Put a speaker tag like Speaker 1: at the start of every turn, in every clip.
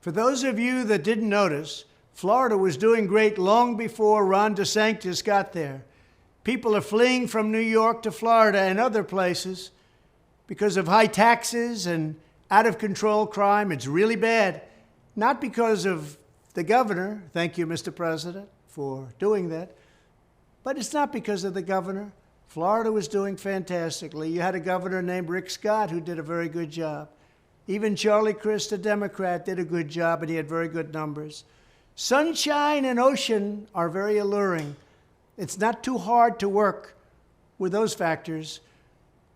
Speaker 1: For those of you that didn't notice, Florida was doing great long before Ron DeSantis got there. People are fleeing from New York to Florida and other places because of high taxes and out-of-control crime. It's really bad. Not because of the governor, thank you, Mr. President, for doing that, but it's not because of the governor. Florida was doing fantastically. You had a governor named Rick Scott who did a very good job. Even Charlie Crist, a Democrat, did a good job, and he had very good numbers. Sunshine and ocean are very alluring. It's not too hard to work with those factors.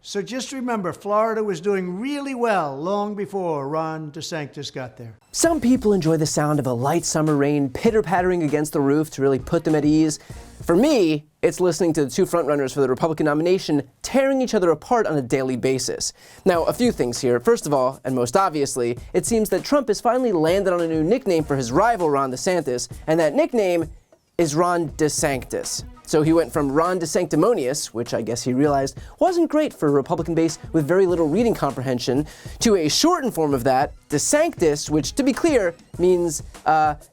Speaker 1: So just remember, Florida was doing really well long before Ron DeSantis got there.
Speaker 2: Some people enjoy the sound of a light summer rain pitter-pattering against the roof to really put them at ease. For me, it's listening to the two frontrunners for the Republican nomination tearing each other apart on a daily basis. Now, a few things here. First of all, and most obviously, it seems that Trump has finally landed on a new nickname for his rival, Ron DeSantis, and that nickname is Ron DeSanctus. So he went from Ron DeSanctimonious, which I guess he realized wasn't great for a Republican base with very little reading comprehension, to a shortened form of that, DeSanctus, which, to be clear, means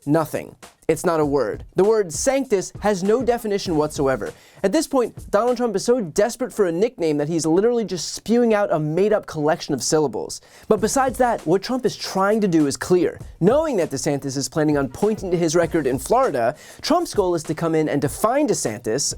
Speaker 2: nothing. It's not a word. The word sanctus has no definition whatsoever. At this point, Donald Trump is so desperate for a nickname that he's literally just spewing out a made-up collection of syllables. But besides that, what Trump is trying to do is clear. Knowing that DeSantis is planning on pointing to his record in Florida, Trump's goal is to come in and define DeSanctus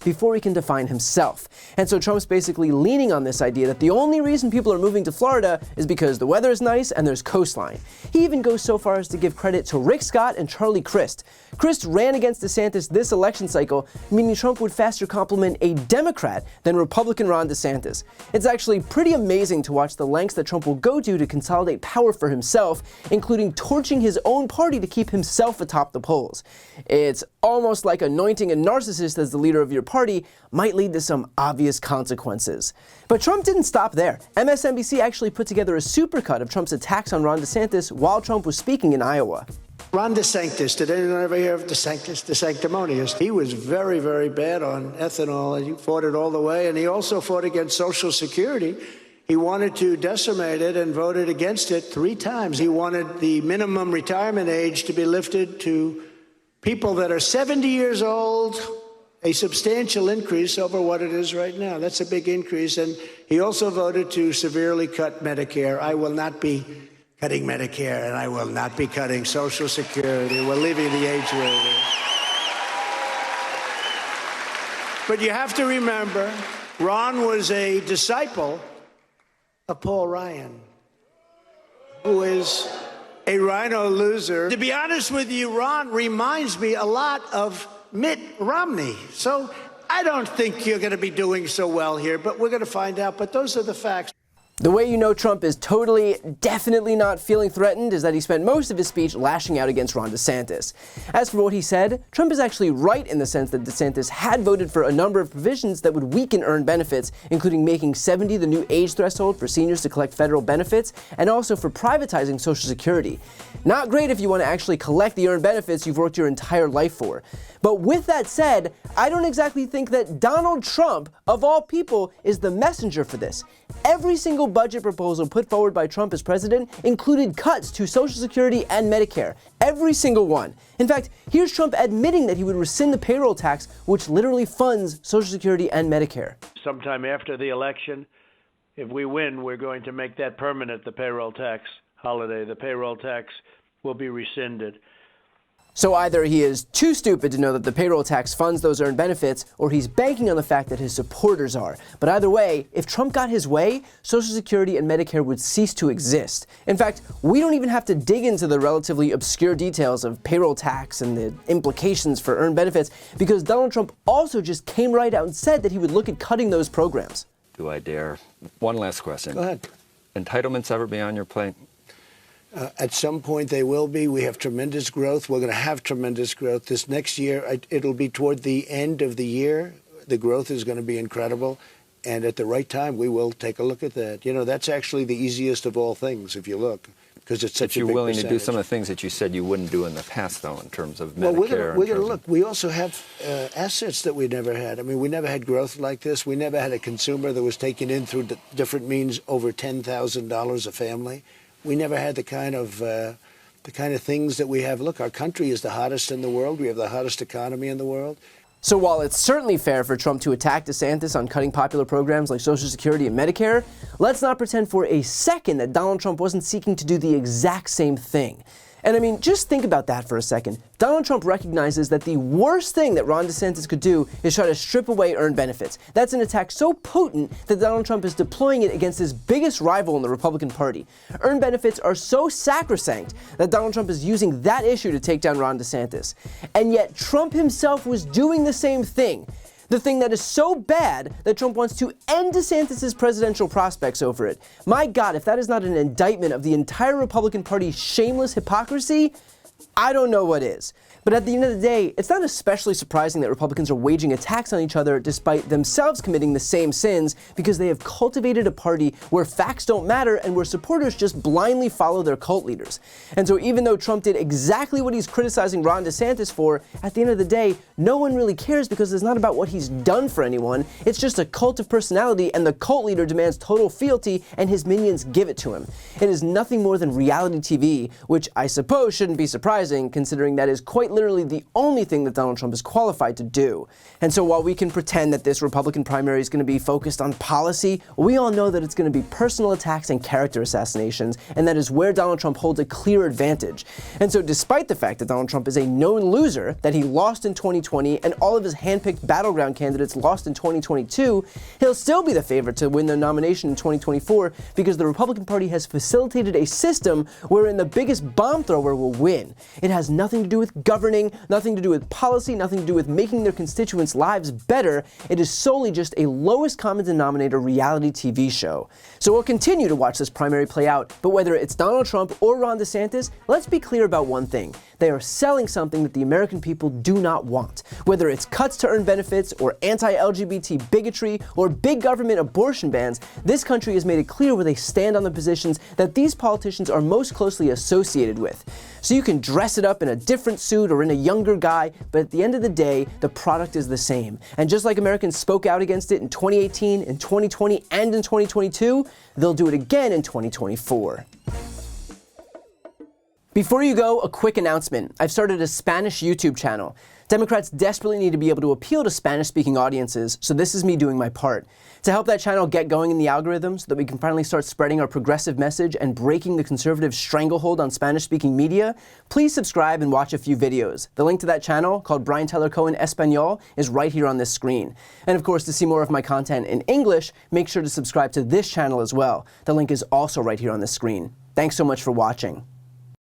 Speaker 2: before he can define himself. And so Trump's basically leaning on this idea that the only reason people are moving to Florida is because the weather is nice and there's coastline. He even goes so far as to give credit to Rick Scott and Charlie Crist. Crist ran against DeSantis this election cycle, meaning Trump would faster compliment a Democrat than Republican Ron DeSantis. It's actually pretty amazing to watch the lengths that Trump will go to consolidate power for himself, including torching his own party to keep himself atop the polls. It's almost like anointing a narcissist as the leader of your party might lead to some obvious consequences. But Trump didn't stop there. MSNBC actually put together a supercut of Trump's attacks on Ron DeSantis while Trump was speaking in Iowa.
Speaker 1: Ron DeSantis, did anyone ever hear of DeSantis, the sanctimonious? He was very, very bad on ethanol, and he fought it all the way, and he also fought against Social Security. He wanted to decimate it and voted against it 3 times. He wanted the minimum retirement age to be lifted to people that are 70 years old, a substantial increase over what it is right now. That's a big increase. And he also voted to severely cut Medicare. I will not be cutting Medicare, and I will not be cutting Social Security. We're leaving the age where it is. But you have to remember, Ron was a disciple of Paul Ryan, who is a rhino loser. To be honest with you, Ron reminds me a lot of Mitt Romney. So I don't think you're going to be doing so well here, but we're going to find out. But those are the facts.
Speaker 2: The way you know Trump is definitely not feeling threatened is that he spent most of his speech lashing out against Ron DeSantis. As for what he said, Trump is actually right in the sense that DeSantis had voted for a number of provisions that would weaken earned benefits, including making 70 the new age threshold for seniors to collect federal benefits, and also for privatizing Social Security. Not great if you want to actually collect the earned benefits you've worked your entire life for. But with that said, I don't exactly think that Donald Trump, of all people, is the messenger for this. Every single budget proposal put forward by Trump as president included cuts to Social Security and Medicare. Every single one. In fact, here's Trump admitting that he would rescind the payroll tax, which literally funds Social Security and Medicare.
Speaker 3: Sometime after the election, if we win, we're going to make that permanent, the payroll tax holiday. The payroll tax will be rescinded.
Speaker 2: So either he is too stupid to know that the payroll tax funds those earned benefits, or he's banking on the fact that his supporters are. But either way, if Trump got his way, Social Security and Medicare would cease to exist. In fact, we don't even have to dig into the relatively obscure details of payroll tax and the implications for earned benefits, because Donald Trump also just came right out and said that he would look at cutting those programs.
Speaker 4: Do I dare? One last question.
Speaker 1: Go ahead.
Speaker 4: Entitlements ever be on your plate?
Speaker 1: At some point they will be. We have tremendous growth. We're going to have tremendous growth. This next year, it'll be toward the end of the year. The growth is going to be incredible. And at the right time, we will take a look at that. You know, that's actually the easiest of all things, if you look, because it's such a big percentage.
Speaker 4: You're willing to do some of the things that you said you wouldn't do in the past, though, in terms of Medicare?
Speaker 1: Well, we're going to look. We also have assets that we never had. I mean, we never had growth like this. We never had a consumer that was taken in through different means over $10,000 a family.
Speaker 5: We never had the kind of things that we have. Look, our country is the hottest in the world. We have the hottest economy in the world.
Speaker 2: So while it's certainly fair for Trump to attack DeSantis on cutting popular programs like Social Security and Medicare, let's not pretend for a second that Donald Trump wasn't seeking to do the exact same thing. And I mean, just think about that for a second. Donald Trump recognizes that the worst thing that Ron DeSantis could do is try to strip away earned benefits. That's an attack so potent that Donald Trump is deploying it against his biggest rival in the Republican Party. Earned benefits are so sacrosanct that Donald Trump is using that issue to take down Ron DeSantis. And yet Trump himself was doing the same thing. The thing that is so bad that Trump wants to end DeSantis' presidential prospects over it. My God, if that is not an indictment of the entire Republican Party's shameless hypocrisy, I don't know what is. But at the end of the day, it's not especially surprising that Republicans are waging attacks on each other despite themselves committing the same sins, because they have cultivated a party where facts don't matter and where supporters just blindly follow their cult leaders. And so even though Trump did exactly what he's criticizing Ron DeSantis for, at the end of the day, no one really cares because it's not about what he's done for anyone. It's just a cult of personality, and the cult leader demands total fealty and his minions give it to him. It is nothing more than reality TV, which I suppose shouldn't be surprising considering that is quite literally the only thing that Donald Trump is qualified to do. And so while we can pretend that this Republican primary is going to be focused on policy, we all know that it's going to be personal attacks and character assassinations, and that is where Donald Trump holds a clear advantage. And so despite the fact that Donald Trump is a known loser, that he lost in 2020 and all of his handpicked battleground candidates lost in 2022, he'll still be the favorite to win the nomination in 2024 because the Republican Party has facilitated a system wherein the biggest bomb thrower will win. It has nothing to do with governing, nothing to do with policy, nothing to do with making their constituents' lives better. It is solely just a lowest common denominator reality TV show. So we'll continue to watch this primary play out, but whether it's Donald Trump or Ron DeSantis, let's be clear about one thing. They are selling something that the American people do not want. Whether it's cuts to earned benefits or anti-LGBT bigotry or big government abortion bans, this country has made it clear where they stand on the positions that these politicians are most closely associated with. So you can dress it up in a different suit or in a younger guy, but at the end of the day, the product is the same. And just like Americans spoke out against it in 2018, in 2020, and in 2022, they'll do it again in 2024. Before you go, a quick announcement. I've started a Spanish YouTube channel. Democrats desperately need to be able to appeal to Spanish-speaking audiences, so this is me doing my part. To help that channel get going in the algorithm so that we can finally start spreading our progressive message and breaking the conservative stranglehold on Spanish-speaking media, please subscribe and watch a few videos. The link to that channel, called Brian Teller Cohen Espanol, is right here on this screen. And of course, to see more of my content in English, make sure to subscribe to this channel as well. The link is also right here on this screen. Thanks so much for watching.